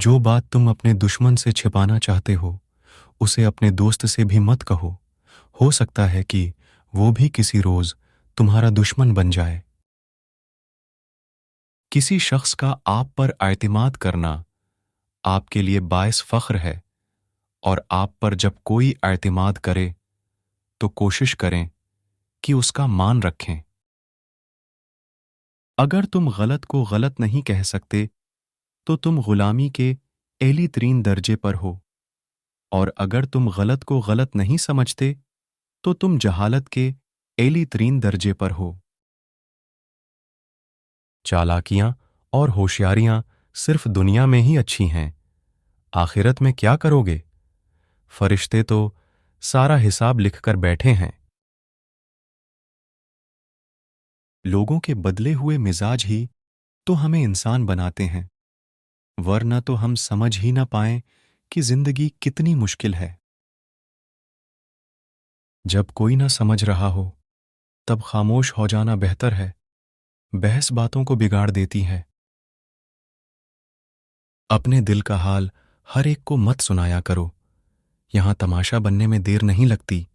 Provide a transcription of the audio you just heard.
जो बात तुम अपने दुश्मन से छिपाना चाहते हो उसे अपने दोस्त से भी मत कहो। हो सकता है कि वो भी किसी रोज तुम्हारा दुश्मन बन जाए। किसी शख्स का आप पर एतमाद करना आपके लिए बायस फख्र है, और आप पर जब कोई एतमाद करे तो कोशिश करें कि उसका मान रखें। अगर तुम गलत को गलत नहीं कह सकते तो तुम गुलामी के एली तरीन दर्जे पर हो, और अगर तुम गलत को गलत नहीं समझते तो तुम जहालत के एली तरीन दर्जे पर हो। चालाकियां और होशियारियां सिर्फ दुनिया में ही अच्छी हैं, आखिरत में क्या करोगे? फरिश्ते तो सारा हिसाब लिखकर बैठे हैं। लोगों के बदले हुए मिजाज ही तो हमें इंसान बनाते हैं, वरना तो हम समझ ही ना पाएं कि जिंदगी कितनी मुश्किल है। जब कोई ना समझ रहा हो तब खामोश हो जाना बेहतर है। बहस बातों को बिगाड़ देती है। अपने दिल का हाल हर एक को मत सुनाया करो, यहां तमाशा बनने में देर नहीं लगती।